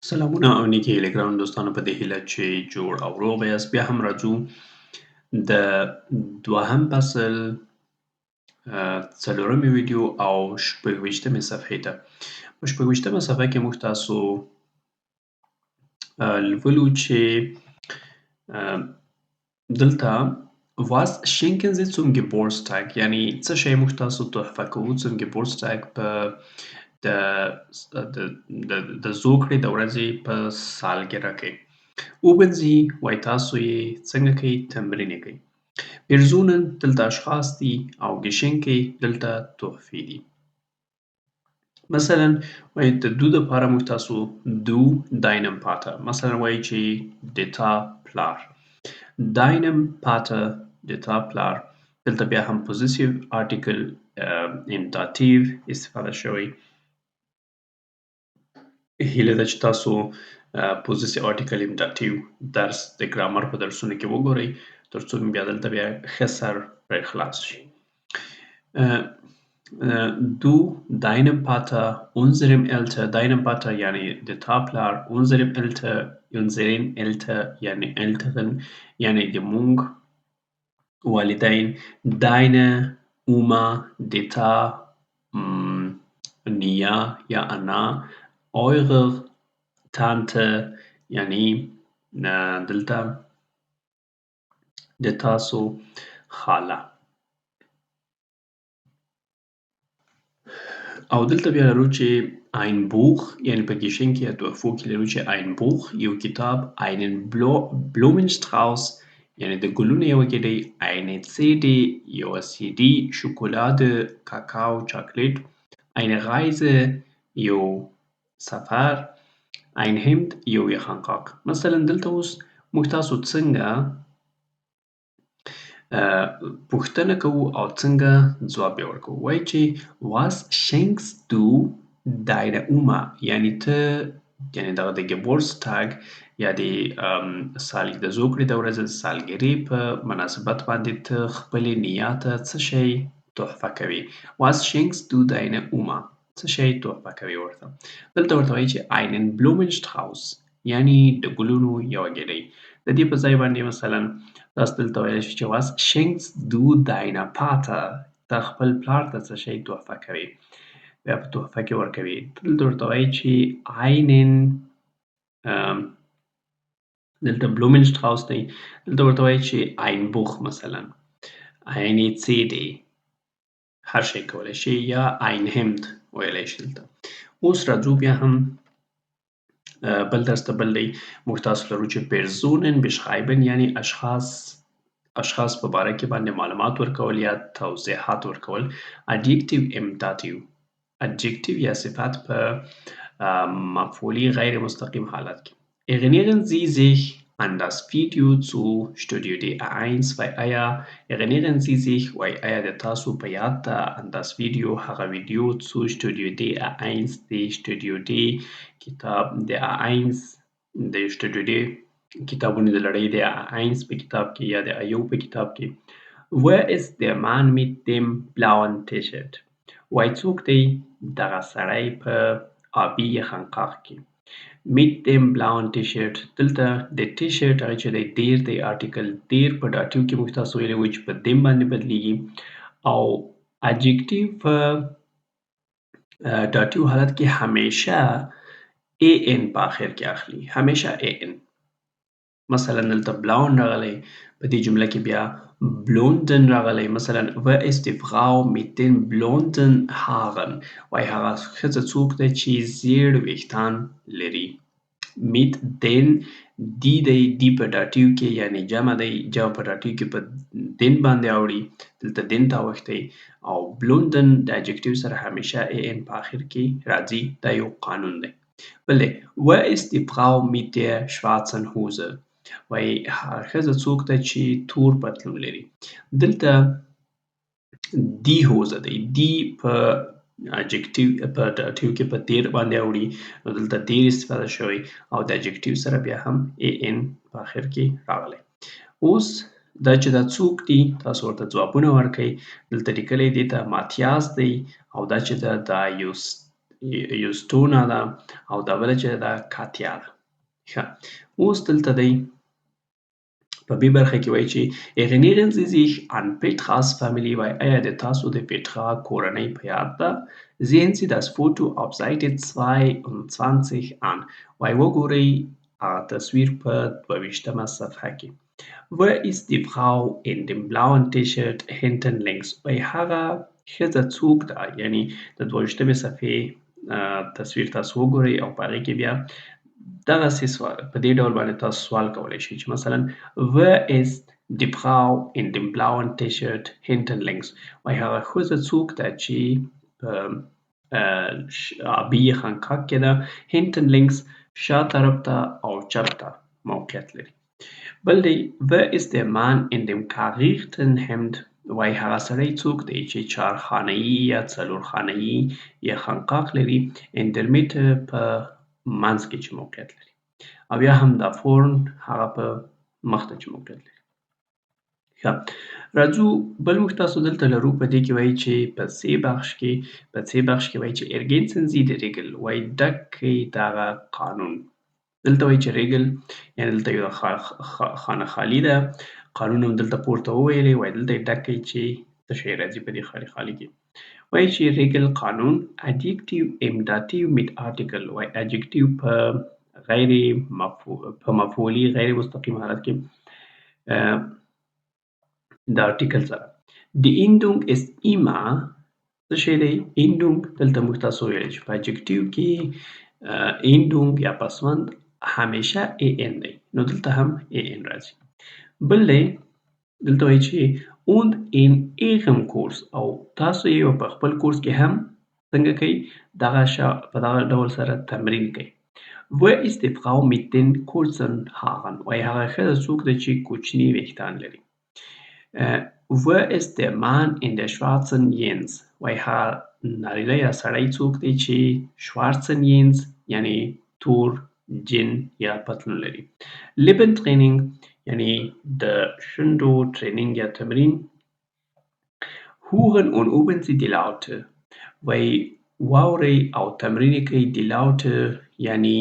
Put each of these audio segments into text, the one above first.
سلامونه او نیکې هیلې ګرانو دوستانو په دې هیله چې جوړ او روغ به یاست. بیا هم راځو د دوهم فصل څلورمې ویډیو او شپږویشتمې صفحې ته. په شپږویشتمه صفحه کې موږ تاسو لولو چې دلته was schenken Sie zum Geburtstag یعنی څه شی موږ تاسو تحفه کوو zum Geburtstag په د زوکړې د ورځې په سالګره کې. Üben Sie وایي تاسو یې څنګه کوئ تمرین یې کوئ. Personen دلته اشخاص دي او Geschenke دلته تحفې دي. مثلا وایي د دو دپاره موږ تاسو du deinem Vater مثلا وایي چې د تا پلار deinem Vater د تا پلار دلته بیا هم possessive article im Dativ استفاده شوی. هیله ده چې تاسو possessive article im Dativ درس د ګرامر په درسونو کې وګورئ ترڅو بیا دلته بیا ښه سر پرې خلاص شي. Du deinem Vater unserem Eltern deinem Vater یعنی د تا پلار unserem unseren Eltern یعنی älteren یعنی د مونږ والدین deine Oma د تا نیا یا انا eure Tante یعنی دلته د تاسو خاله. او دلته بیا لرو چې ein Buch یعنی په Geschenke یا تحفو کې لرو چې ein Buch یو کتاب einen Blumenstrauß یعنی د ګلونو یوه ګېډۍ eine CD یوه CD شکولade کاکاو چاکلیټ eine Reise یو سفر ein Hemd یو یخنقاق. مثلا دلته اوس موږ تاسو څنګه پوښتنه کوو او څنګه ځواب یې ورکوو. وایي چې was schenkst du deiner Oma یعنی ته یعنی دغه د Geburtstag یا د د زوکړې د ورځې د سالګرې په مناسبت باندې ته خپلې نیا ته څه شی تحفه کوي. was schenkst du deiner Oma څه شی تحفه کوي ورته. دلته ورته وایي چې einen Blumenstrauß یعنی د ګلونو یوه ګېډۍ. د دې په ځای باندې مثلا تاسو دلته ویلی شئ چې was schenkst du deiner Vater ته خپل پلار ته څه شی تحفه کوي بیا په تحفه کې ورکوي. دلته ورته وایي چې einen دلته Blumenstrauß دی دلته ورته وایي چې ein Buch مثلا eine CD هر شی کولی شي یا ein Hemd ویلی شي دلته. اوس راځو بیا هم بل درس ته بل دی موږ تاسو لرو چې Personen beschreiben یعنی اشخاص په باره کې باندې معلومات ورکول یا توضیحات ورکول. Adjective im Dativ adjective یا صفت په مفعولي غیر مستقیم حالت کې. Erinnern Sie sich an das Video zu Studio D1 وای آیا erinnern Sie sich وای آیا د تاسو په یاد ده an das Video هغه ویډیو zu Studio D1 د Studio D کتاب د A1 د Studio D کتابونو د لړۍ د A1 په کتاب کې یا د A1 په کتاب کې. Wer ist der Mann mit dem blauen T-Shirt وای څوک دی دغه سړی په آبي یخنقاق کې. mit dem blauen T-Shirt دلته د T-Shirt هغه چې دی دیر دی article دیر په داتیو کې موږ تاسو ویلی وو چې په دیم باندې بدلیږي او adjective په داتیو حالت کې همیشه an په آخر کې اخلي همیشه an. مثلا دلته blauen راغلی په دې جمله کې بیا blonden راغلی. مثلا wer ist die Frau mit den blonden Haaren وای هغه ښځه څوک ده چې زیړ ویښتان لري. mit den دی دی دی په داتیو کې یعنی جمع دی جمع په داتیو کې په دین باندې اوړي دلته دین ته اوښتی او blonden د adjective سره همیشه an په آخر کې راځي. دا یو قانون دی. بل دی wer ist die Frau mit der schwarzen Hose وای ښځه څوک ده چې تور پتلون لري. دلته دی هوزه دی دی په adjective په داتیو کې په دیر باندې اوړي نو دلته دیر استفاده شوی او د adjective سره بیا هم an په آخر کې راغلی. اوس دا چې دا څوک دي تاسو ورته ځوابونه ورکئ. دلته لیکلی دې ته ماتیاس دی او دا چې دا یوستونا ده او دا بله چې ده کاتیا ده. ښه اوس دلته دی په B برخه کې وایي چې Erinnern Sie sich an Petras Familie وایي آیا د تاسو د پیټرا کورنۍ په یاد ده؟ Sehen Sie das Foto auf Seite 22 an وایي وګورئ هغه تصویر په 22مه صفحه کې. Wo ist die Frau in dem blauen T-Shirt hinten links وایي هغه ښځه څوک ده؟ یعنی د 22مې صفحې تصویر تاسو وګورئ او په هغې کې بیا دغسې سوال په دې ډول باندې تاسو سوال کولی شئ چې مثلا Wer ist die Frau in dem blauen T-Shirt hinten links وایي هغه ښځه څوک ده چې په آبي خانقاه کې ده hinten links شا طرف ته او چپ ته موقعیت لري. بل دی Wer ist der Mann in dem karierten Hemd وایي هغه سړی څوک دی چې چارخانه‌یي یا څلورخانه‌یي یا خانقاه لري in der Mitte په منځ کې چې موقعیت لري او یا هم دا فورن هغه په مخ ته چې موقعیت لري. ښه راځو بل موږ تاسو دلته لرو په دې کې وایي چې په C بخش کې وایي چې ergänzen Sie die Regel وایي ډک کړئ دغه قانون. دلته وایي چې ریګل یعنې دلته یو خانه خالي ده قانون هم دلته پورته وویلی وایي دلته یې ډک کړئ چې څه شی راځي په دې خالي کې. وایي چې ریګل قانون adjective im dativ mit article وایي adjective په مفعولي غیر مستقیم حالت کې د article سره. Die Endung ist immer څه شی دی؟ Endung دلته موږ تاسو ویلی چې په adjective کې Endung یا پسوند همیشه an دی نو دلته هم an راځي. بل دی دلته وایي چې und in ihrem Kurs او تاسو یې په خپل کورس کې هم څنګه کوي په دغه ډول سره تمرین کوي. Wo ist die Frau mit den kurzen Haaren وایي هغه ښځه څوک ده چې کوچني ویښتان لري. Wo ist der Mann in der schwarzen Jeans وایي هغه نارینه یا سړی څوک دی چې schwarzen Jeans یعنی تور جین یا پتلون لري. Lippentraining یعنی د شونډو ټرینینګ یا تمرین. Hören und üben Sie die Laute وایي واورئ او تمرین یې کوئ die Laute یعنی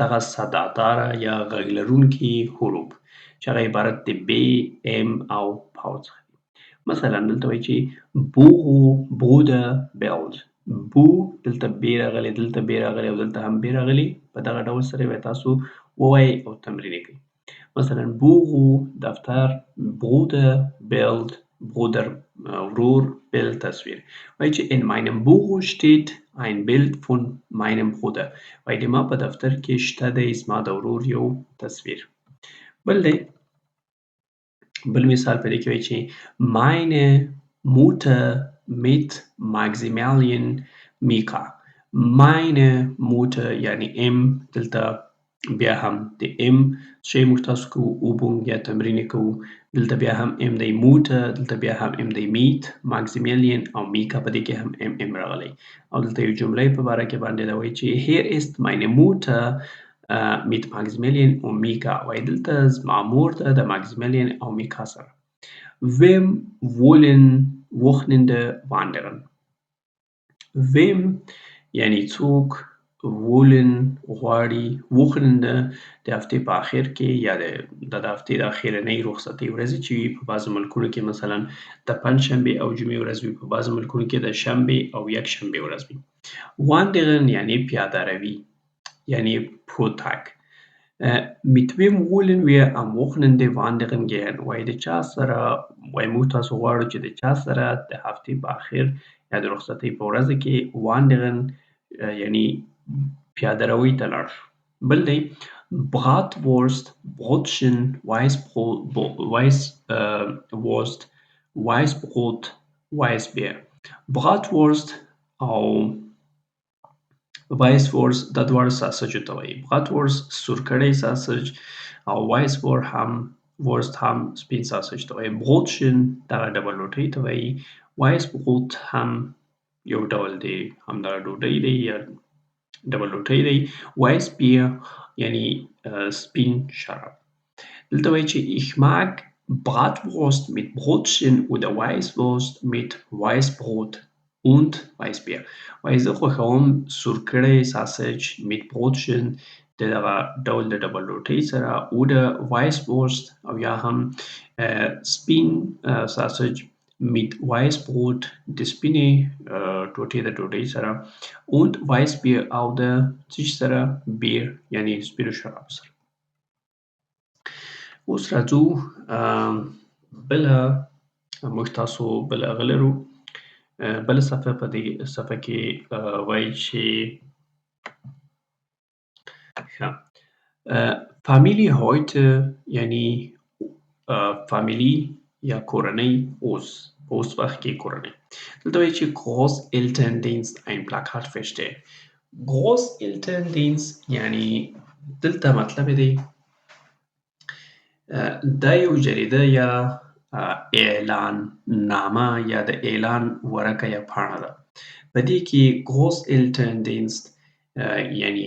دغه صداداره یا غږ لرونکي حروف چې هغه عبارت د B, M او پاو څخه دي. مثلا دلته وایي چې Buhu, Bruder, Bild بو دلته B راغلی دلته B راغلی او دلته هم B راغلی په دغه ډول سره به تاسو ووایئ او تمرین یې کوئ. مثلا Buhu دفتر Bruder Bild Bruder ورور Bild تصویر. وایي چې in meinem Buhu steht ein Bild von meinem Bruder وایي د ما په دفتر کې شته دی زما د ورور یو تصویر. بل مثال په دې کې وایي چې meine Mutter mit Maximilian Mika meine Mutter یعنی M دلته بیا هم د M شی موږ تاسو کوو Übung یا تمرین یې کوو. دلته بیا هم M دی Mutter دلته بیا هم M دی Mit Maximilian او Mika په دې کې هم M راغلی او دلته یو جمله په باره کې باندې دا وایي چې Hier ist meine Mutter mit Maximilian und Mika وایي دلته زما مور ده د Maximilian او Mika سره. Wem wollen Wochenende wandern Wem یعنی څوک wollen غواړي Wochenende د هفتې په آخر کې یا د هفتې د اخرنۍ رخصتۍ ورځې چې وي په بعضو ملکونو کې مثلا د پنجشنبې او جمعې ورځ وي په بعضو ملکونو کې د شنبې او یکشنبې ورځ وي. Wandern یعنی پیاده روي یعنی پروتک. Mit wem wollen wir am Wochenende wandern gehen وایي د چا سره وایي موږ تاسو غواړو چې د چا سره د هفتې په آخر یا د رخصتۍ په ورځ کې wandern یعنی پیاده روي ته لاړ شو. بل دی Bratwurst, Brotchen, Weißwurst, Weißbrot, Weißbier. Bratwurst او Weißwurst دا دواړه ساسجو ته وایي. Bratwurst سورکړی ساسج او Weißwurst هم سپین ساسج ته وایي. Brotchen دغه ډبل روټۍ ته وایي. Weißbrot هم یو ډول دی همدغه ډوډۍ دی یا ډبل روټۍ دی. Weißbier یعنی سپین شراب. دلته وایي چې ich mag Bratwurst mit Brotchen oder Weißwurst mit Weißbrot und Weißbier. وایي زه خوښوم سور کړی ساسج، میټ بروتشن د دغه ډول د ډبل روټۍ سره oder Weißwurst او یا هم سپین ساسج mit Weißbrot د سپینې ټوټې د ډوډۍ سره und Weißbier او د څه شي سره بیر یعنی سپینو شرابو سره. اوس راځو بله موږ تاسو بله هغه لرو بله صفحه په دې صفحه کې وایي چې Familie heute یعنی فامیلی یا کورنۍ اوس په اوس وخت کې کورنۍ دلته وایي چې Großelterndienst ein Plakat verstehen. Großelterndienst یعنی دلته مطلب دی دا یو جریده یا اعلان نامه یا د اعلان ورقه یا پاڼه ده. په دې کې Großelterndienst یعنی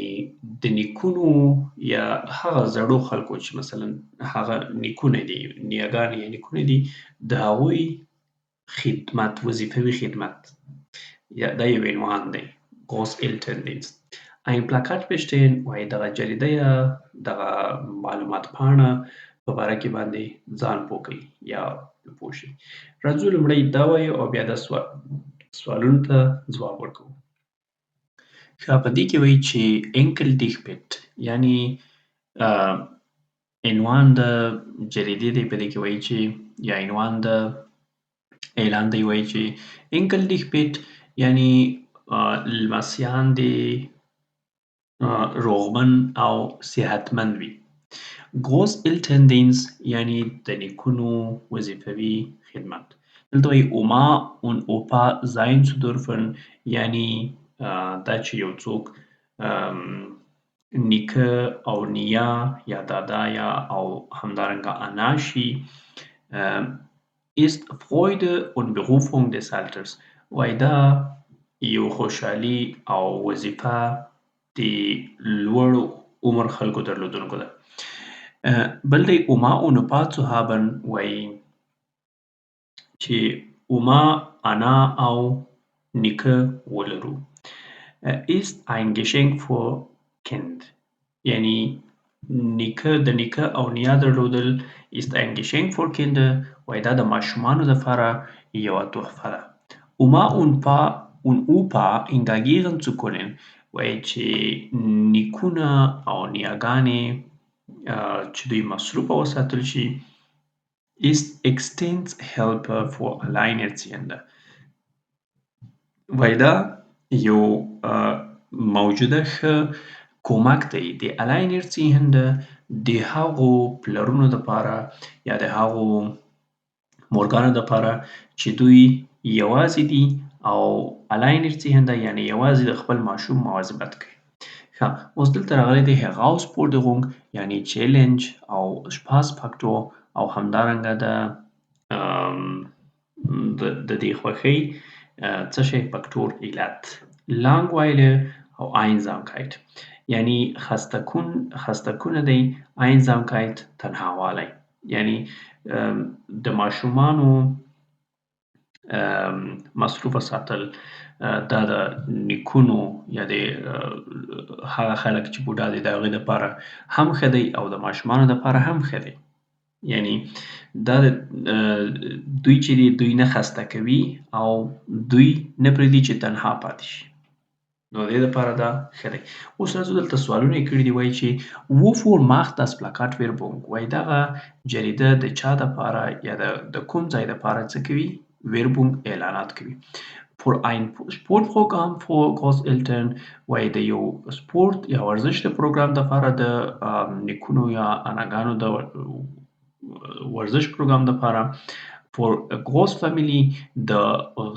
د نیکونو یا هغه زړو خلکو چې مثلا هغه نیکونه دي نیاګانې یا نیکونه دي د هغوی خدمت وظیفوي خدمت یا دا یو عنوان دی Großelterndienst. ein Plakat bestehen وایي دغه جریده یا دغه معلومات پاڼه په باره کې باندې ځان پوه کوي یا پوه شي. راځو لومړی دا وایو او بیا د سوالونو ته ځواب ورکوو. په دې کې وایي چې انکل dich bitte یعنی عنوان د جریدې دی په دې کې وایي چې یا عنوان د اعلان دی وایي چې انکل dich bitte یعنی لمسیان دې روغمن او صحتمند وي. Großelterndienst یعنی د نیکونو وظیفوي خدمت. دلته وایي Oma und Opa sein zu dürfen یعنی دا چې یو څوک نیکه او نیا یا دادا یا او همدارنګه انا شي ist Freude und Berufung des Alters وایي دا یو خوشحالي او وظیفه د لوړ عمر خلکو درلودونکو ده. بل دی Oma und Opa zu haben وایي چې Oma انا او نیکه ولرو. ist ein Geschenk für Kind یعنی نیکه د نیکه او نیا درلودل ist ein Geschenk für Kinder وایي دا د ماشومانو لپاره یوه تحفه ده. Oma und Opa interagieren zu können وایي چې نیکونه او نیاګانې چې دوی مصروفه وساتل شي ist extens helper für Alleinerziehende وایي دا یو موجوده ښه کمک دی د Alleinerziehende د هغو پلرونو دپاره یا د هغو مورګانو دپاره چې دوی یوازې دي او Alleinerziehende یعنی یوازې د خپل ماشوم مواظبت کوي. اوس دلته راغلی دی Herausforderung یعنی چیلنج او Spaßfaktor او همدارنګه د دې خوښۍ څه شی فاکتور علت Langeweile او Einsamkeit یعنی خسته کننده Einsamkeit تنهاوالی یعنی د ماشومانو مصروفه ساتل دا د نیکونو یا د هغه خلک چې بوډا دي د هغوی دپاره هم ښه دی او د ماشومانو دپاره هم ښه دی. یعنی دا دوی چې دي دوی نه خسته کوي او دوی نه پرېږدي چې تنها پاتې شي نو د دې دپاره دا ښه دی. اوس راځو دلته سوالونه یې کړي دي وایي چې wofür macht das Plakat Werbung وایي دغه جریده د چا دپاره یا د کوم ځای دپاره څه کوي Werbung اعلانات کوي. für ein Sportprogramm für Großeltern وایي د یو سپورت یا ورزش د پروګرام دپاره د نیکونو یا اناګانو د ورزش پروګرام دپاره für Großfamilie د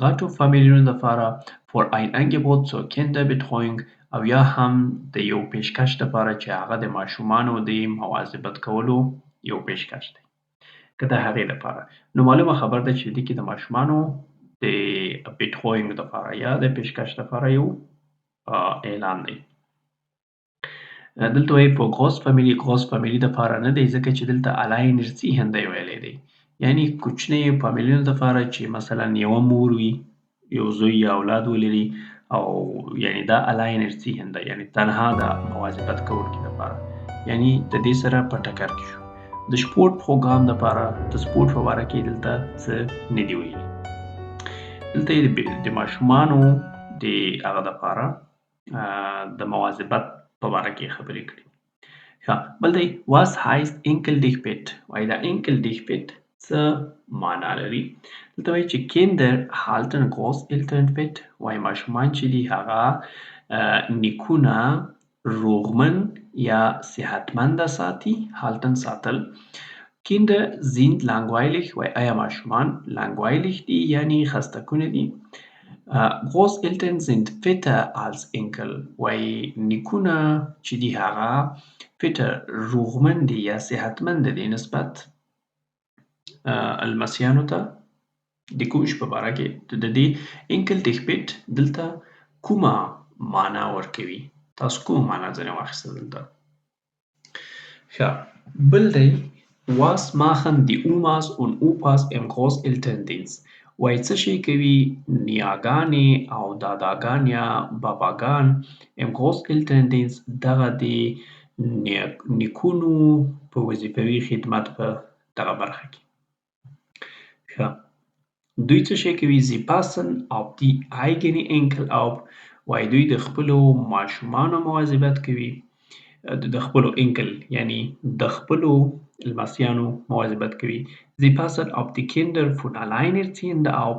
غټو فامیلیونو دپاره für ein Angebot zur Kinderbetreuung او یا هم د یو پیشکش دپاره چې هغه د ماشومانو د مواظبت کولو یو پیشکش دی که د هغې دپاره نو معلومه خبر ده چې دې کې د ماشومانو د Betreuung دپاره یا د پیشکش دپاره یو اعلان دی. دلته وایي په Großfamilie دپاره نه دی ځکه چې دلته Alleinerziehende ویلی دی یعنی کوچنیو فامیلیونو دپاره چې مثلا یوه مور وي یو زوی یا اولاد ولري او یعنی دا alleinerziehend ده یعنی تنها ده مواظبت کوونکي دپاره یعنی د دې سره په ټکر کې شو. د سپورټ پروګرام دپاره د سپورټ په باره کې دلته څه نه دي ویلي. دلته یې د ماشومانو د هغه دپاره د مواظبت په باره کې خبرې کړي. ښه، بل دی was heißt enkel dich bitte وایي دا enkel dich bitte څه معنا لري. دلته وایي چې Kinder halten Großeltern fit وایي ماشومان چې دي هغه نیکونه روغمن یا صحتمنده ساتي. halten ساتل. Kinder sind langweilig وایي آیا ماشومان langweilig دي یعنی خسته کنه دي. Großeltern sind fitter als Enkel وایي نیکونه چې دي هغه fitter روغمن دي یا صحتمند دي نسبت لمسیانو ته. د کوم شي په باره کې د دې انکل dich bitte دلته کومه معنا ورکوي. تاسو کومه معنا ځنې واخیسته دلته. ښه، بل دی was machen die Omas und Opas im Großelterndienst وایي څه شی کوي نیاګانې او داداګان یا باباګان im Großelterndienst دغه د نیکونو په وظیفوي خدمت په دغه برخه کې. ښه، دوی څه شی کوي sie passen auf die eigene Enkel auf وایي دوی د خپلو ماشومانو مواظبت کوي. د خپلو انکل یعنی د خپلو لمسیانو مواظبت کوي. sie passen auf die Kinder von alleinerziehend auf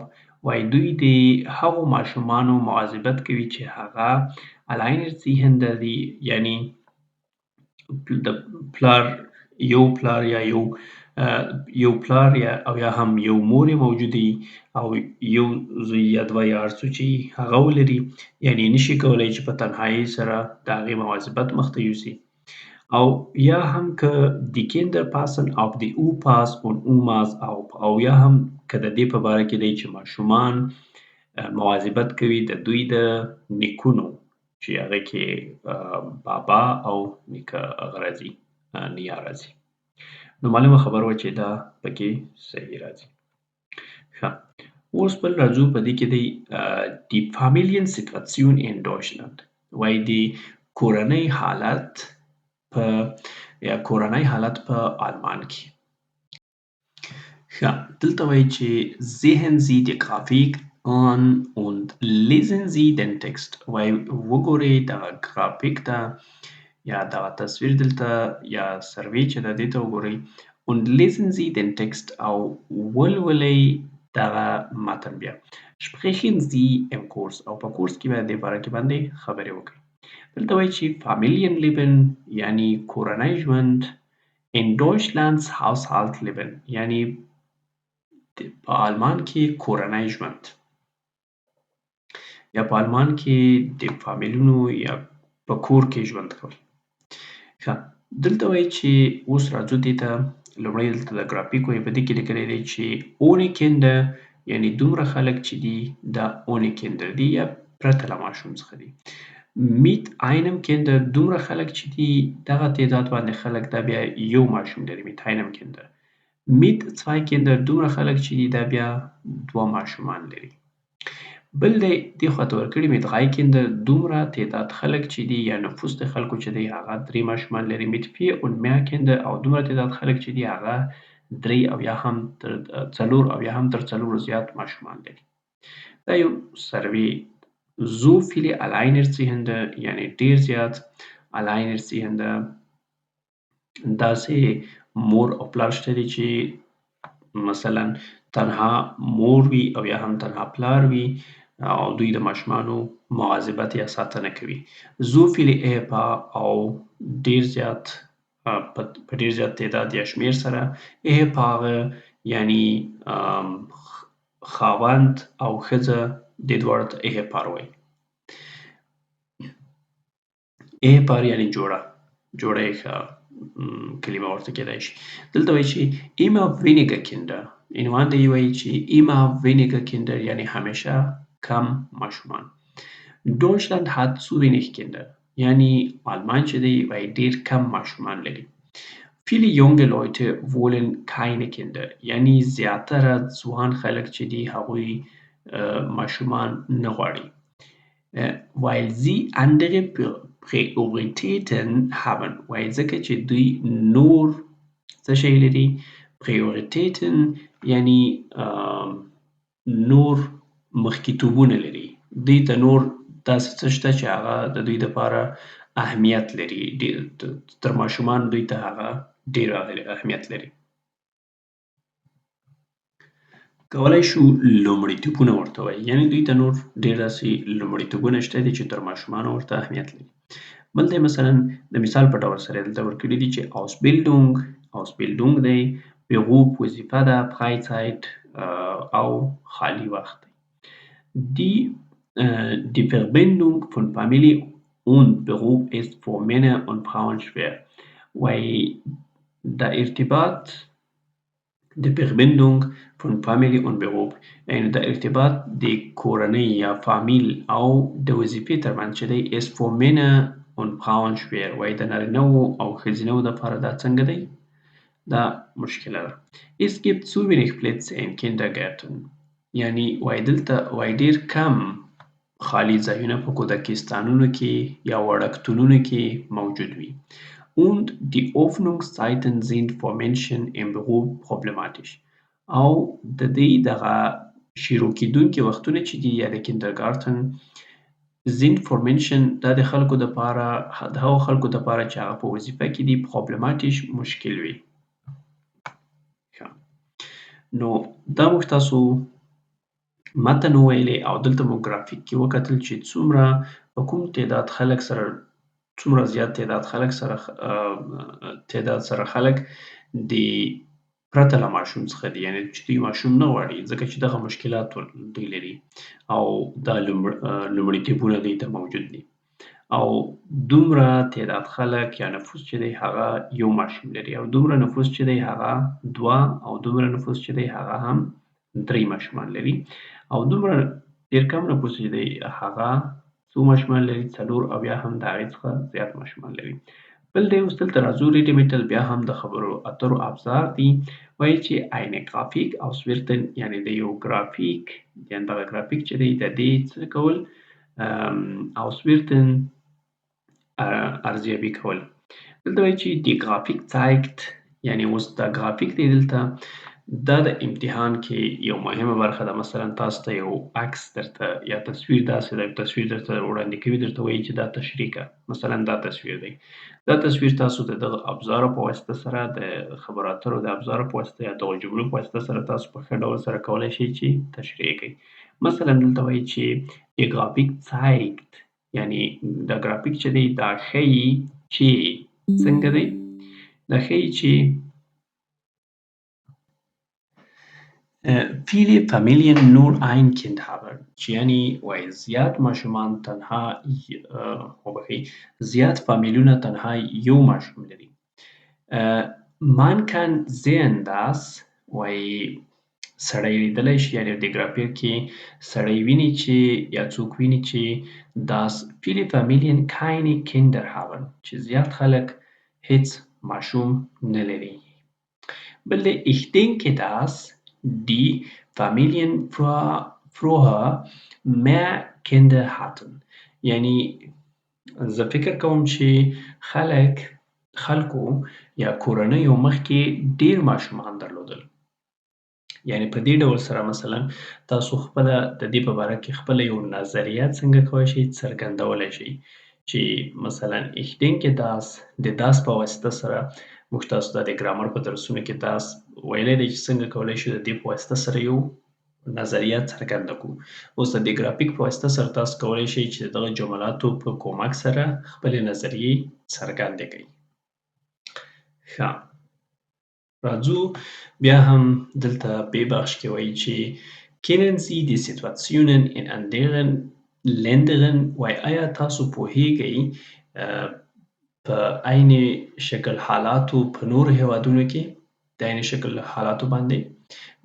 وایي دوی د هغو ماشومانو مواظبت کوي چې هغه alleinerziehend دي یعنی د پلار یو پلار یا یو پلار یا او یا هم یو مور موجودي او یو زوی یا دوه یا هر څو چې هغه ولري یعنی نشي کولی چې په تنهایي سره د هغې مواظبت مخته یوسي. او یا هم که die Kinder passen auf die Opas und Omas auf او یا هم که د دې په باره کې دی چې ماشومان مواظبت کوي د دوی د نیکونو چې هغه کې بابا او نیکه هغه راځي نیا راځي. نو معلومه خبره وه چې دا پکې صحیح راځي. ښه، اوس بل راځو په دې کې دی die Familiensituation in Deutschland وایي د کورنۍ حالت په آلمان کې. ښه، دلته وایي چې sehen Sie die Grafik an und lesen Sie den Text وایي وګورئ دغه ګرافیک ته یا دغه تصویر دلته یا سروې چې ده دې ته وګورئ und lesen Sie den Text او ولولئ دغه متن بیا. sprechen Sie im Kurs او په کورس کې به د دې باره کې باندې خبرې وکړئ. دلته وایي چې Familienleben یعنی کورنی ژوند in Deutschlands Haushaltsleben یعنی په آلمان کې کورنی ژوند یا په آلمان کې د فامیلونو یا په کور کې ژوند کول. ښه، دلته وایي چې اوس راځو دې ته. لومړی دلته د ګرافیک وایي په دې کې لیکلی دی چې ohne Kinder یعنی دومره خلک چې دي دا ohne Kinder دي یا پرته له ماشوم څخه دي. mit einem Kinder دومره خلک چې دي دغه تعداد باندې خلک دا بیا یو ماشوم لري mit einem Kinder. mit zwei Kinder دومره خلک چې دي دا بیا دوه ماشومان لري. بل دی دې خواته ورکړي mit drei Kinder دومره تعداد خلک چې دي یا نفوس د خلکو چې دی هغه درې ماشومان لري. mit vier und mehr Kinder او دومره تعداد خلک چې دي هغه درې او یا هم تر څلور او یا هم تر څلورو زیات ماشومان لري. دا یو سروې so viele Alleinerziehende یعنی ډیر زیات Alleinerziehende داسې مور او پلار شته دي چې مثلا تنها مور وي او یا هم تنها پلار وي او دوی د ماشومانو مواظبت یا ساتنه کوي. so viele Ehepaar او ډیر زیات په ډیر زیات تعداد یا شمیر سره Ehepaare یعنی خاوند او ښځه دې دواړو ته Ehepaar وایي. Ehepaar یعنی جوړه یې ښه کلمه ورته کېدای شي. دلته وایي چې immer weniger Kinder عنوان دی وایي چې immer weniger Kinder یعنی همیشه کم ماشومان. Deutschland hat zu wenig Kinder یعنی آلمان چې دی وایي ډیر کم ماشومان لري. viele junge Leute wollen keine Kinder یعنی زیاتره ځوان خلک چې دي هغوی ماشومان نه غواړي. weil sie andere Prioritäten haben. وایي ځکه چې دوی نور څه شی لري؟ Prioritäten یعنی نور مخکېتوبونه لري. دوی ته نور داسې څه شته چې هغه د دوی دپاره اهمیت لري. تر ماشومانو دوی ته هغه ډېر اهمیت لري. کولای شو لومړیتوبونه ورته وایي. یعنې دوی ته نور ډېر داسې لومړیتوبونه شته دي چې تر ماشومانو ورته اهمیت لري. بل دی مثلا د مثال په ډول سره دلته ورکړي دي چې Ausbildung دی، Beruf وظیفه ده، Freizeit او خالي وخت دی. Die Verbindung von Familie und Beruf ist für Männer und Frauen schwer. وایي der ارتباط د Verbindung von Familie und Beruf یعنې د ارتباط د کورنۍ یا فامیل او د وظیفې ترمنځ چې دی ist für Männer und Frauen schwer. وایي د نارینه‌وو او ښځینه‌وو دپاره دا څنګه دی؟ دا مشکله ده. Es gibt zu wenig Plätze in Kindergärten. یعنې وایي دلته وایي ډېر کم خالي ځایونه په کودکستانونو کې یا وړکتونونو کې موجود وي. Und die Öffnungszeiten sind für Menschen im Beruf problematisch. او د دې دغه شروع کېدونکي وختونه چې دي یا د kindergarten sind für Menschen دا د خلکو دپاره د هغو خلکو دپاره چې هغه په وظیفه کې دي problematisch مشکل وي. نو دا موږ تاسو متن وویلې او دلته مو ګرافیک کې وکتل چې څومره په کوم تعداد خلک سره څومره زیات تعداد سره خلک د پرته له ماشوم څخه دي. یعنې چې دوی ماشوم نه غواړي ځکه چې دغه مشکلات دوی لري او دا لومړیتوبونه دوی ته موجود دي. او دومره تعداد خلک یا نفوس چې دی هغه یو ماشوم لري او دومره نفوس چې دی هغه دوه او دومره نفوس چې دی هغه هم 3 ماشومان لري او دومره ډېر کم نفوس چې دی هغه څو ماشومان لري؟ 4 او بیا هم د هغې څخه زیات ماشومان لري. بل دی اوس دلته راځو ریډیمیټل بیا هم د خبرو اترو ابزار دي. وایي چې eine Grafik auswerten یعنې د یو ګرافیک یعنې دغه ګرافیک چې دی د دې څه کول auswerten ارزیابي کول. دلته وایي چې die Grafik zeigt یعنې اوس دا ګرافیک دی دلته دا د امتحان کې یو مهمه برخه ده. مثلا تاسو ته یو عکس درته یا تصویر داسې د تصویر درته وړاندې کوي درته وایي چې دا تشریح کړه. مثلا دا تصویر دی. دا تصویر تاسو د دغه ابزارو په واسطه سره د خبرو اترو د ابزارو په واسطه یا دغه جملو په واسطه سره تاسو په ښه ډول سره کولی شئ چې تشریح کړئ. مثلا دلته وایي چې die Grafik zeigt یعنې دا ګرافیک چې دی دا ښیي چې څنګه دی؟ دا ښیي چې viele Familien nur ein Kind haben. چې یعنې وایي زیات ماشومان تنها زیات فامیلونه تنها یو ماشوم لري. Man kann sehen dass وایي سړی لیدلی شي یعنې د ګرافیک کې سړی ویني چې یا څوک ویني چې dass viele Familien keine Kinder haben چې زیات خلک هیڅ ماشوم نه لري. بل دی ich denke dass die Familien früher mehr Kinder hatten. یعنې زه فکر کوم چې خلکو یا کورنیو مخکې ډېر ماشومان درلودل. یعنې په دې ډول سره مثلا تاسو خپله د دې په باره کې خپله یو نظریه څنګه کولی شئ څرګندولی شئ چې مثلا ich denke dass د das په واسطه سره موږ تاسو ته د ګرامر په درسونو کې das ویلی دی چې څنګه کولی شو د دې په واسطه سره یو نظریه څرګنده کړو. اوس د دې ګرافیک په واسطه سره تاسو کولی شئ چې د دغه جملاتو په کومک سره خپلې نظریې څرګندې کړئ. ښه راځو بیا هم دلته B بخش کې وایي چې kennen Sie die Situationen in anderen Ländern وایي آیا تاسو پوهیږئ په عین شکل حالاتو په نورو هیوادونو کې د عین شکل حالاتو باندې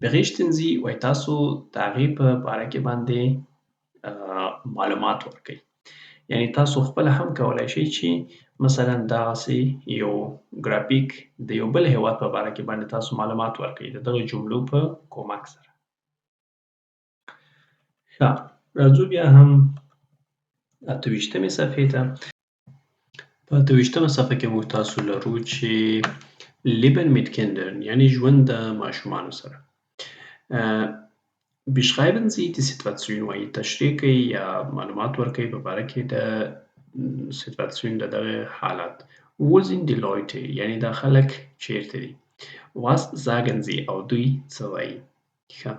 berichten Sie وایي تاسو د هغې په باره کې باندې معلومات ورکړئ. یعنې تاسو خپله هم کولی شئ چې مثلا دغسې یو ګرافیک د یو بل هیواد په باره کې باندې تاسو معلومات ورکړئ د دغه جملو په کومک سره. ښه، راځو بیا هم 8 صفحې ته. په 8 صفحه کې موږ تاسو لرو چې Leben mit Kindern یعنی ژوند د ماشومانو سره. Beschreiben Sie die Situation وایي تشریح کوي یا معلومات ورکوي په باره کې د سیتواسیون د دغه حالت. Wo sind die Leute یعنی دا خلک چیرته دي. Was sagen Sie او دوی څه وایي. ښه،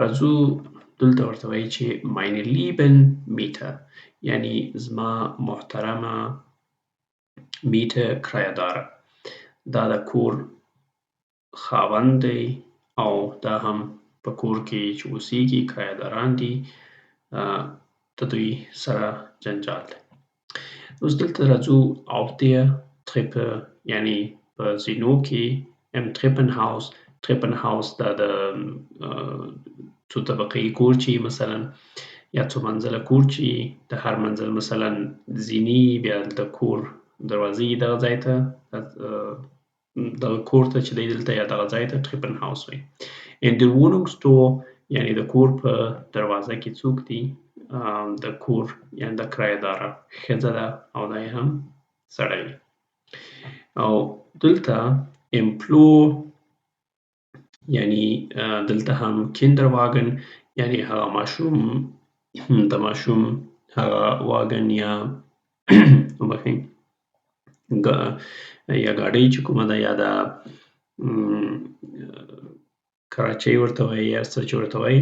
راځو دلته ورته وایي چې meine lieben Mieter یعنی زما محترمه Miete کرایه‌داره. دا د کور خاوند دی او دا هم په کور کې چې اوسېږي کرایه‌داران دي د دوی سره جنجال دی. اوس دلته راځو auf der Treppe یعنی په زینو کې im Treppenhaus. Treppenhaus دا د څو طبقې کور چې مثلا یا څو منزله کور چې د هر منزل مثلا زینې بیا د کور دروازې دغه ځای ته دغه کور ته چې دی دلته یا دغه ځای ته Treppenhaus وایي. In der Wohnungstür یعنی د کور په دروازه کې څوک دي. د کور یعنی د کرایه‌داره ښځه ده او دا یې هم سړی وي. او دلته Employ یعنی دلته هم Kinderwagen یعنی هغه ماشوم د ماشوم هغه واګن یا وبخښئ یا ګاډۍ چې کومه ده یا د کراچۍ ورته وایي یا څه چې ورته وایي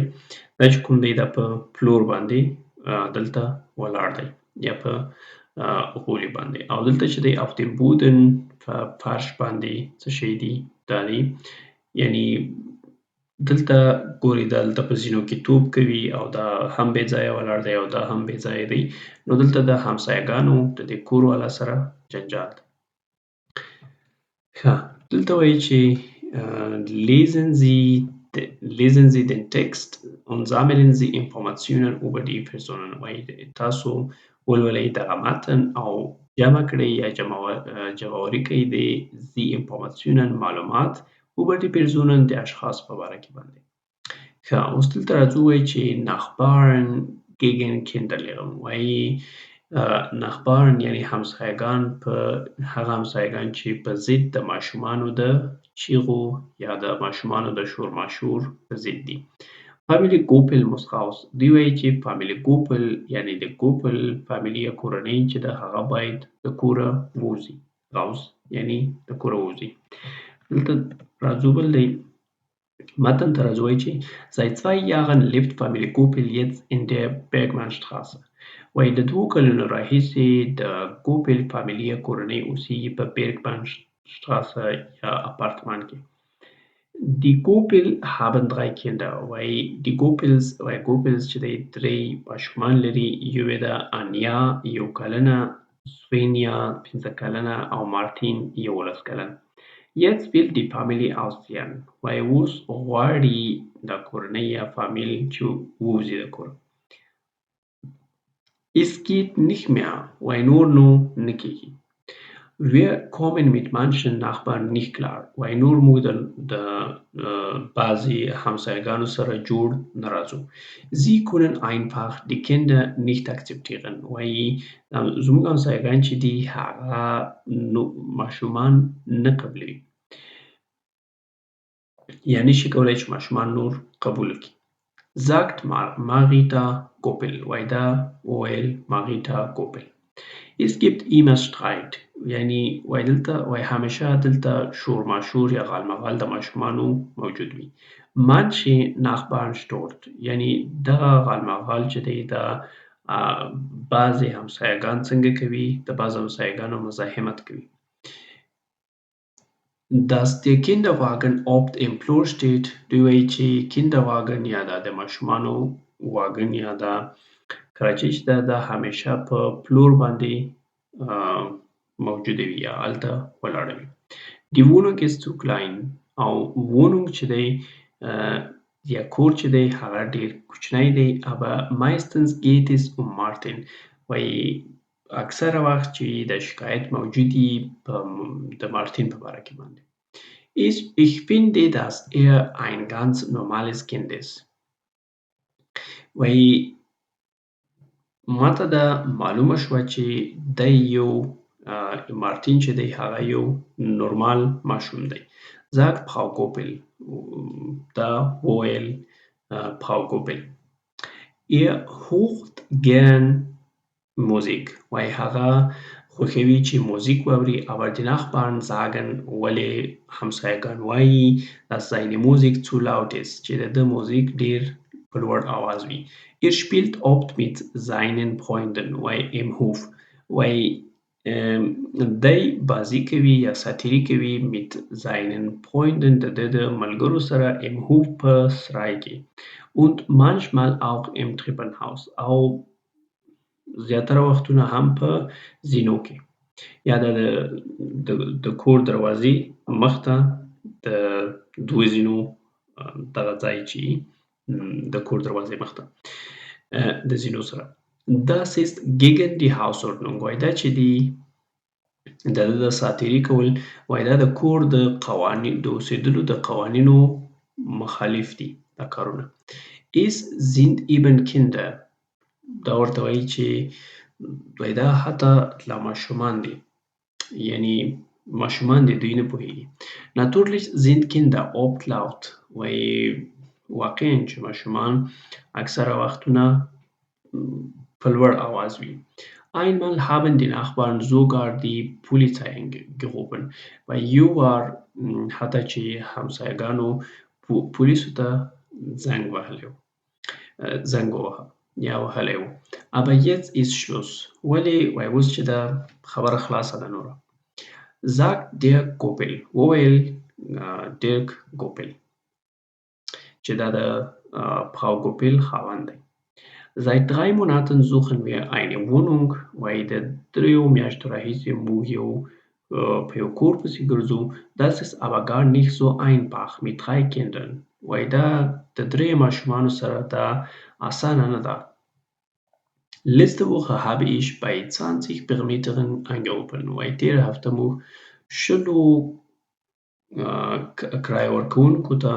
دا چې کوم دی دا په پلور باندې دلته ولاړ دی یا په غولي باندې. او دلته چې دی auf dem Boden په فرش باندې څه شی دي دا دی یعنی دلته ګورئ دا دلته په زینو کې توپ کوي او دا هم بې ځایه ولاړ دی او دا هم بې ځایه دی. نو دلته د همسایه‌ګانو د دې کور والا سره جنجال دی. ښه، دلته وایي چې lesen Sie den Text und sammeln Sie Informationen über die Personen. وایي تاسو ولولئ دغه متن او جمع کړئ یا جمع‌آوری کړئ د Sie Informationen معلومات über die Personen د اشخاص په باره کې باندې. ښه، اوس دلته راځو وایي چې Nachbarn gegen Kinderlärm وایي Nachbarn یعنی همسایه‌ګان په هغه همسایه‌ګان چې په ضد د ماشومانو د چیغو یا د ماشومانو د شور ماشور په ضد دي. Familie Gopel muss raus. دوی وایي چې Familie Gopel یعنی د ګوپل فامیلي یا کورنۍ چې ده هغه باید د کوره ووځي. raus یعنی د کوره ووځي. دلته راځو بل دی متن ته راځو وایي چې seit 2 Jahren lebt Familie Gopel jetzt in der Bergmannstraße. وایي د 2 کلونو راهیسې د ګوپل فامیلي یا کورنۍ اوسېږي په Bergmannstraße یا اپارتمان کې. Die Gopel haben 3 Kinder. وایي die Gopels وایي ګوپلز چې دی 3 ماشومان لري. یو یې ده انیا 1 کلنه، سوینیا 5 کلنه او مارټین 11 کلن. Jetzt will die Familie ausziehen. وایي اوس غواړي دا کورنۍ یا فامیل چې ووځي د کوره. Es geht nicht mehr وایي نور نو نه کېږي. Wir kommen mit manchen Nachbarn nicht klar. وایي نور موږ د بعضې همسایه‌ګانو سره جوړ نه راځو. Sie können einfach die Kinder nicht akzeptieren. وایي زموږ همسایه‌ګان چې دي هغه ماشومان نه قبلوي یا نشي کولی چې ماشومان نور قبول کړي. Sagt Marita Gopel. وایي دا وویل Marita Gopel. Es gibt immer Streit. یعنی وایي دلته وایي همیشه دلته شور ماشور یا غال مغال د ماشومانو موجود وي. Manche Nachbarn stört. یعنی دغه غال مغال چې دی دا بعضې همسایه‌ګان څنګه کوي د بعضو همسایه‌ګانو مزاحمت کوي. Dass der Kinderwagen oft im Flur steht. دوی وایي چې Kinderwagen یا دا د ماشومانو واګن یا دا کراچۍ چې ده دا همیشه په پلور باندې موجوده وي یا هلته ولاړه وي. Die Wohnung ist zu klein. او Wohnung چې دی یا کور چې دی هغه ډېر کوچنی دی. aber meistens geht es Martin. وایي اکثره وخت چې د شکایت موجود وي د مارتین په باره کې باندې. Ich finde, dass ein ganz normales Kind ist. وایي ماته دا معلومه شوه چې دی یو مارتین چې دی هغه یو نورمال ماشوم دی. Sagt Frau Gopel. دا وویل Frau Gopel. Ihr hört gern Musik. وایي هغه خوښوي چې موزیک واوري. Aber die Nachbarn sagen ولې همسایګان وایي dass seine Musik zu laut ist چې د ده موزیک ډېر په لوړ آواز وي. Er spielt oft mit seinen Freunden وایي im Hof. وایي دی بازی کوي یا ساتیري کوي mit seinen Freunden د ده د ملګرو سره im Hof په سرای کې und manchmal auch im Treppenhaus او زیاتره وختونه هم په زینو کې یا د کور دروازې مخته د دوه زینو دغه ځای چې د کور دروازې مخته د زینو سره. Das ist gegen die Hausordnung. وایي دا چې دی د ساتیري کول وایي دا د کور د اوسېدلو د قوانینو مخالف دي دا کارونه. Es sind eben Kinder. دا ورته وایي چې وایي دا حتی لا ماشومان دي یعنی ماشومان دي دوی نه پوهېږي. Natürlich sind Kinder oft laut. وایي واقعا چې ماشومان اکثره وختونه په لوړ آواز وي. Einmal haben die Nachbarn sogar die Polizei gerufen. وایي یو وار حتی چې همسایګانو پولیسو ته زنګ وواهه یا وهلی و. Aber jetzt ist Schluss. ولې وایي اوس چې دا خبره خلاصه ده نوره. Sagt der Gopel. وویل ډیرک ګوپل چې دا د Frau Gopel خاوند دی. Seit 3 Monaten suchen wir eine Wohnung. وایي د 3 میاشتو راهیسې موږ یو په یو کور پسې ګرځو. Das ist aber gar nicht so einfach mit 3 Kindern. وایي دا د 3 ماشومانو سره دا اسانه نه ده. Letzte Woche habe ich bei 20 Vermieterinnen angerufen. وایي تېره هفته موږ 100 کرایه ورکوونکو ته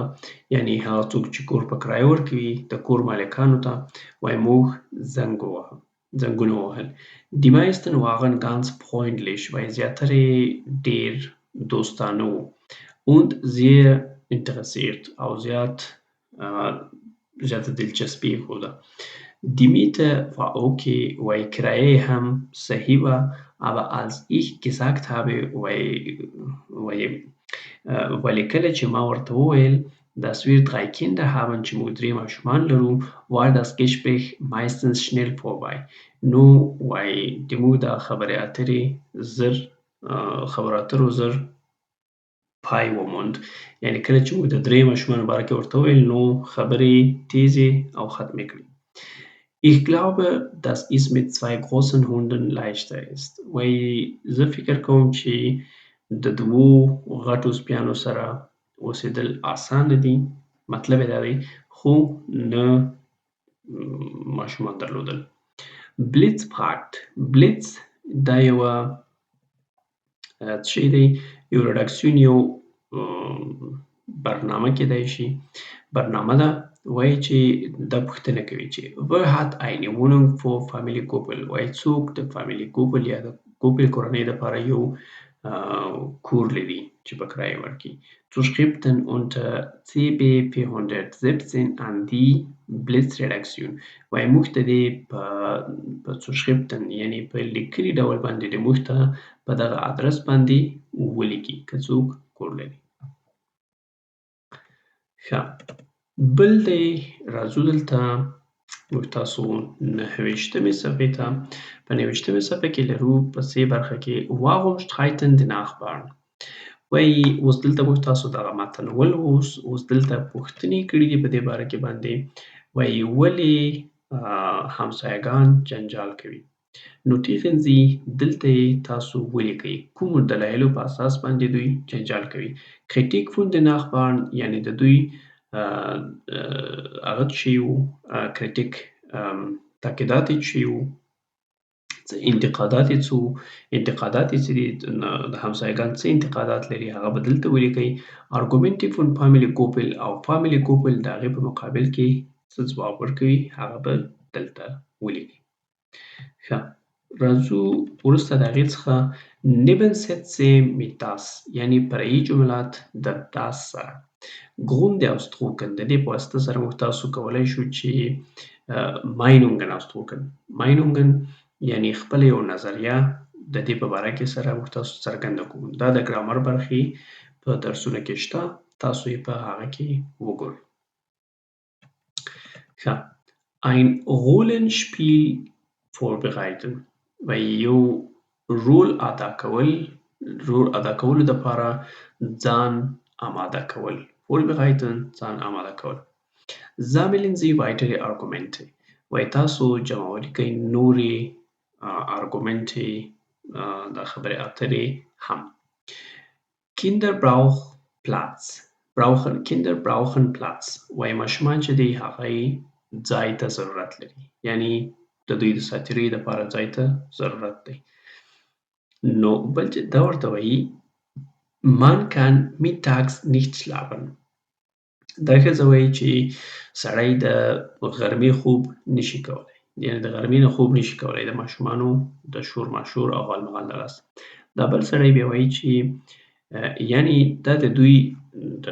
یعنی هغه څوک چې کور په کرایه ورکوي د کور مالکانو ته وایي موږ زنګونه ووهل. Die meisten waren ganz freundlich. وایي زیاتره یې ډېر دوستانه وو. Und sehr interessiert او زیاته دلچسپي یې ښوده. Die Miete war okay. وایي کرایه هم صحیح وه. Aber als ich gesagt habe ولی کله چې ما ورته وویل dass wir 3 Kinder haben چې موږ 3 ماشومان لرو war das Gespräch meistens schnell vorbei. نو وایي د موږ دا خبرې اترو زر پای وموند. یعنی کله چې موږ د 3 ماشومانو باره کې ورته وویل نو خبرې تیزې او ختمې کړې. Ich glaube, dass es mit 2 großen Hunden leichter ist. وایي زه فکر کوم چې د 2 غټو سپیانو سره اوسېدل اسانه دي. مطلب یې دا دی خو نه ماشومان درلودل. Blitz fragt. Blitz دا یوه څه شی دی یو ریډکسیون یو برنامه کیدای شي برنامه ده. وایي چې دا پوښتنه کوي چې wer hat eine Wohnung für Familie Gopel. وایي څوک د فامیلی ګوپل یا د ګوپل کورنۍ دپاره یو کور لري چې په کرایه ورکړي. Zuschriften unter CB 417 an die Blitzredaktion. وایي موږ ته دې په Zuschriften یعنی په لیکلي ډول باندې د موږ ته په دغه ادرس باندې ولیکي که څوک کور لري. ښه بل دی راځو دلته موږ تاسو 29مې صفحې ته. په 29مې صفحه کې لرو په C برخه کې warum streiten die Nachbarn. وایي اوس دلته موږ تاسو دغه متن ولولو. اوس دلته پوښتنې کړي دي په دې باره کې باندې. وایي ولې همسایګان جنجال کوي. Notieren Sie دلته تاسو ولیکئ کومو دلایلو په اساس باندې دوی جنجال کوي. Kritik von den Nachbarn یعنی د دوی هغه چې وو کریټیک تاکیدات یې چې وو انتقادات یې څه دي د همسایګان څه انتقادات لري هغه به دلته ولیکئ. Argumente von Family Gopel او Family Gopel د هغې په مقابل کې څه ځواب ورکوي هغه به دلته ولیکي. ښه راځو وروسته د هغې څخه neben Sätze mit das یعنې فرعي جملات د das سره Grunde ausdrucken د دې په واسطه سره موږ تاسو کولی شو چې Meinungen ausdrucken Meinungen یعنې خپله یو نظریه د دې په باره کې سره موږ تاسو څرګنده کوو. دا د ګرامر برخې په درسونو کې شته تاسو یې په هغه کې وګورئ. ښه ein Rollenspiel vorbereiten و یو رول ادا کولو دپاره ځان آماده کول vorbereiten ځان آماده کول. Sammeln Sie weitere Argumente وایي تاسو جمع ولیکئ نورې argumente د خبرې اترې هم. Kinder brauchen Platz وایي ماشومان چې دی هغوی ځای ته ضرورت لري یعنې د دوی د ساتیرۍ دپاره ځای ته ضرورت دی. نو بل چې دا ورته وایي man kann mittags nicht schlafen دا ښځه وایي چې سړی د غرمې خوب نشي کولی یعنې د غرمې نه خوب نشي کولی د ماشومانو د شور ماشور او غالمغال دغسې. دا بل سړی بیا وایي چې یعنې دا د دوی د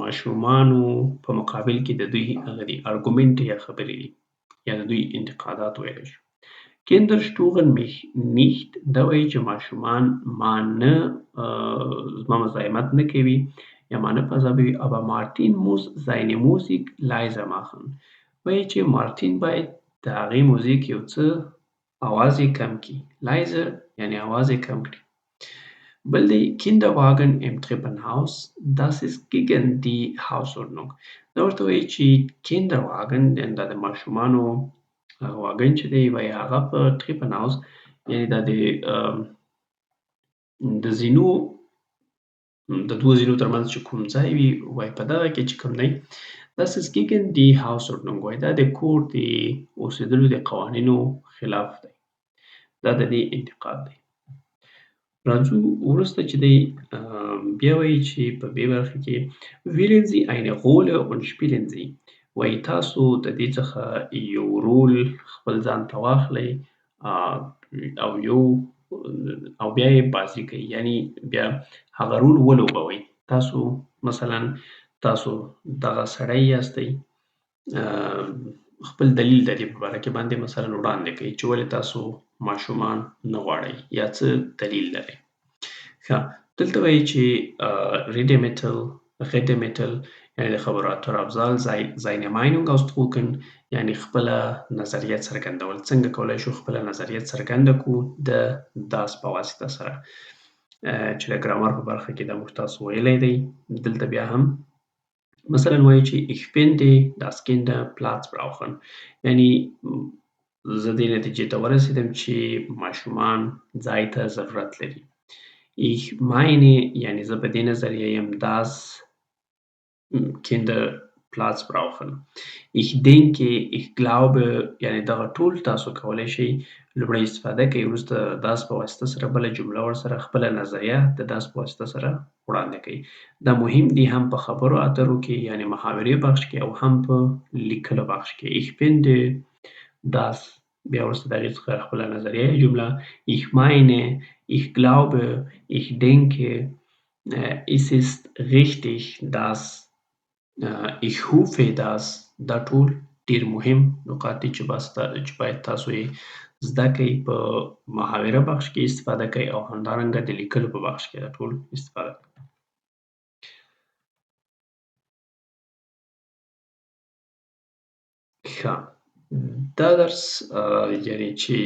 ماشومانو په مقابل کې د دوی هغه دي argumente یا خبرې دي یا د دوی انتقادات ویلی شو. Kinder stören mich nicht دا وایي چې ماشومان ما نه زما مزاحمت نه کوي یا ما نه فضابوي aber Martin muss seine Musik leiser machen وایي چې مارتین باید د هغې موزیک یو څه اواز یې کم کړي leiser یعنې اواز یې کم کړي. بل دی Kinderwagen im Treppenhaus das ist gegen die Hausordnung دا ورته وایي چې Kinderwagen دا د ماشومانو واګن چې دی وایي هغه په Treppenhaus یعنې دا د زینو د دوو زینو ترمنځ چې کوم ځای وي وایي په دغه کې چې کوم دی das ist gegen die Hausordnung وایي دا د کور د اوسېدلو د قوانینو خلاف دی. دا د دې انتقاد دی. راځو وروسته چې دی بیا وایي چې په دې برخه کې wählen Sie eine Rolle und spielen Sie وایي تاسو د دې څخه یو رول خپل ځان ته واخلئ او بیا یې بازي کوئ یعنې بیا هغه رول ولوبوئ. تاسو مثلا تاسو دغه سړی یاستئ خپل دلیل د دې په باره کې باندې مثلا وړاندې کوئ چې ولې تاسو ماشومان نه غواړئ یا څه دلیل لرئ. ښه دلته وایي چې Redmittel یعنې د خبرو اترو ابزار seine Meinung ausdrucken یعنې خپله نظریه څرګندول. څنګه کولی شو خپله نظریه څرګنده کړو د das په واسطه سره چې د ګرامر په برخه کې دا موږ تاسو ویلی دی. دلته بیا هم مثلا وایي چې ich finde dass Kinder Platz brauchen یعنې زه دې نتیجې ته ورسېدم چې ماشومان ځای ته ضرورت لري. Ich meine یعنې زه په دې نظریه یم dass Kinder Platz brauchen. Ich denke, ich glaube یعنې دغه ټول تاسو کولی شئ لومړی استفاده کوئ وروسته das په واسطه سره بله جمله ورسره خپله نظریه د das په واسطه سره وړاندې کوئ. دا مهم دي هم په خبرو اترو کې یعنې محاورې بخش کې او هم په لیکلو بخش کې. Ich finde dass بیا وروسته د هغې څخه خپله نظریه جمله ich meine, ich glaube, ich denke, es ist richtig, dass ich hoffe, dass دا ټول ډېر مهم نقاط دي چې باید تاسو یې زده کئ په محاوره بخش کې استفاده کوئ او همدارنګه د لیکلو په بخش کې دا ټول استفاده کوئ. ښه دا درس یعنې چې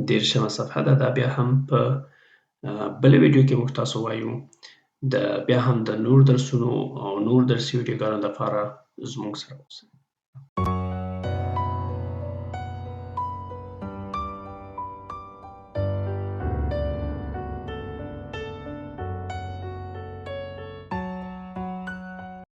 13مه صفحه ده دا بیا هم په بله ویډیو کې موږ تاسو وایو بیا هم د نور درسونو او نور درسي ویډیوګانو دپاره زموږ سره اوسئ.